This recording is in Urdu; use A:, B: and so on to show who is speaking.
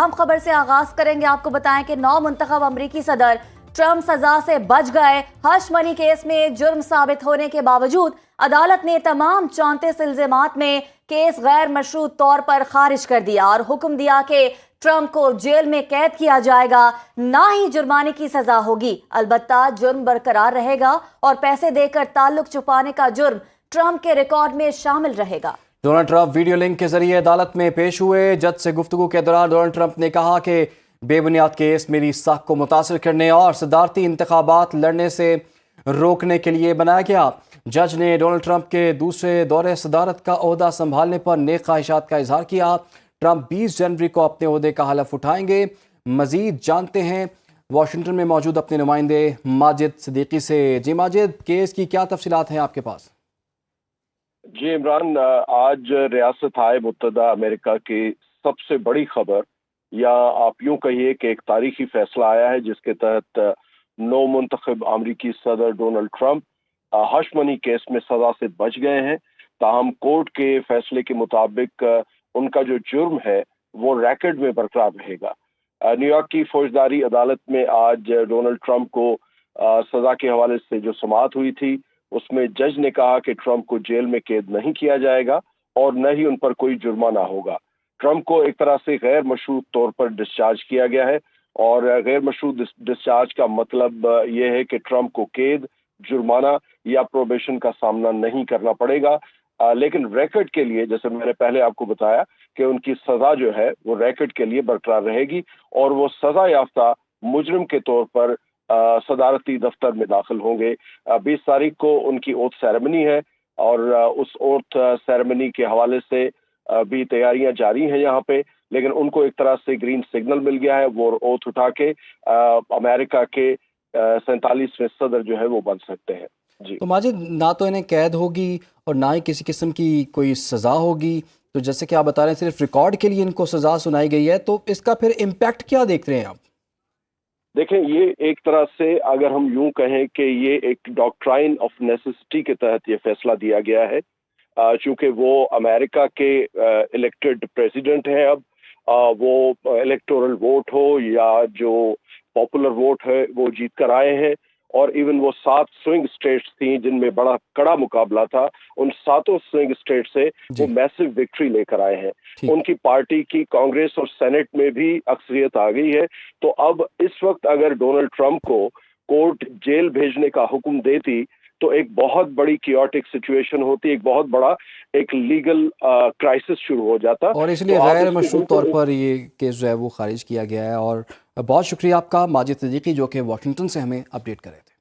A: اہم خبر سے آغاز کریں گے. آپ کو بتائیں کہ نو منتخب امریکی صدر ٹرمپ سزا سے بچ گئے. ہش منی کیس میں جرم ثابت ہونے کے باوجود عدالت نے تمام 34 الزامات میں کیس غیر مشروط طور پر خارج کر دیا اور حکم دیا کہ ٹرمپ کو جیل میں قید کیا جائے گا، نہ ہی جرمانے کی سزا ہوگی. البتہ جرم برقرار رہے گا اور پیسے دے کر تعلق چھپانے کا جرم ٹرمپ کے ریکارڈ میں شامل رہے گا.
B: ڈونلڈ ٹرمپ ویڈیو لنک کے ذریعے عدالت میں پیش ہوئے. جج سے گفتگو کے دوران ڈونلڈ ٹرمپ نے کہا کہ بے بنیاد کیس میری ساکھ کو متاثر کرنے اور صدارتی انتخابات لڑنے سے روکنے کے لیے بنایا گیا. جج نے ڈونلڈ ٹرمپ کے دوسرے دور صدارت کا عہدہ سنبھالنے پر نیک خواہشات کا اظہار کیا. ٹرمپ 20 جنوری کو اپنے عہدے کا حلف اٹھائیں گے. مزید جانتے ہیں واشنگٹن میں موجود اپنے نمائندے ماجد صدیقی سے. جی ماجد، کیس کی کیا تفصیلات ہیں آپ کے پاس؟
C: جی عمران، آج ریاستہائے متحدہ امریکہ کی سب سے بڑی خبر، یا آپ یوں کہیے کہ ایک تاریخی فیصلہ آیا ہے جس کے تحت نو منتخب امریکی صدر ڈونلڈ ٹرمپ ہش منی کیس میں سزا سے بچ گئے ہیں. تاہم کورٹ کے فیصلے کے مطابق ان کا جو جرم ہے وہ ریکارڈ میں برقرار رہے گا. نیو یارک کی فوجداری عدالت میں آج ڈونلڈ ٹرمپ کو سزا کے حوالے سے جو سماعت ہوئی تھی اس میں جج نے کہا کہ ٹرمپ کو جیل میں قید نہیں کیا جائے گا اور نہ ہی ان پر کوئی جرمانہ ہوگا. ٹرمپ کو ایک طرح سے غیر مشروط طور پر ڈسچارج کیا گیا ہے، اور غیر مشروط ڈسچارج کا مطلب یہ ہے کہ ٹرمپ کو قید، جرمانہ یا پروبیشن کا سامنا نہیں کرنا پڑے گا. لیکن ریکارڈ کے لیے، جیسے میں نے پہلے آپ کو بتایا کہ ان کی سزا جو ہے وہ ریکارڈ کے لیے برقرار رہے گی، اور وہ سزا یافتہ مجرم کے طور پر صدارتی دفتر میں داخل ہوں گے. 20 تاریخ کو ان کی اوتھ سیریمنی ہے، اور اس اوتھ سیریمنی کے حوالے سے بھی تیاریاں جاری ہیں یہاں پہ. لیکن ان کو ایک طرح سے گرین سگنل مل گیا ہے، وہ اوتھ اٹھا کے امریکہ کے 47ویں صدر جو ہے وہ بن سکتے ہیں. جی
B: تو ماجد، نہ تو انہیں قید ہوگی اور نہ ہی کسی قسم کی کوئی سزا ہوگی، تو جیسے کہ آپ بتا رہے ہیں صرف ریکارڈ کے لیے ان کو سزا سنائی گئی ہے، تو اس کا پھر امپیکٹ کیا دیکھ رہے ہیں آپ؟
C: دیکھیں، یہ ایک طرح سے اگر ہم یوں کہیں کہ یہ ایک ڈاکٹرائن آف نیسیسٹی کے تحت یہ فیصلہ دیا گیا ہے، چونکہ وہ امریکہ کے الیکٹڈ پریزیڈنٹ ہیں. اب وہ الیکٹورل ووٹ ہو یا جو پاپولر ووٹ ہے وہ جیت کر آئے ہیں، اور ایون وہ 7 سوئنگ اسٹیٹس تھیں جن میں بڑا کڑا مقابلہ تھا، ان 7 سوئنگ اسٹیٹ سے وہ میسو وکٹری لے کر آئے ہیں. ان کی پارٹی کی کانگریس اور سینٹ میں بھی اکثریت آ گئی ہے. تو اب اس وقت اگر ڈونلڈ ٹرمپ کو کورٹ جیل بھیجنے کا حکم دیتی تو ایک بہت بڑی کیوٹک سچویشن ہوتی، ایک بہت بڑا ایک لیگل کرائسس شروع ہو جاتا.
B: اور اس لیے غیر مشروط طور پر یہ کیس جو ہے وہ خارج کیا گیا ہے. اور بہت شکریہ آپ کا ماجد صدیقی، جو کہ واشنگٹن سے ہمیں اپڈیٹ کر رہے تھے.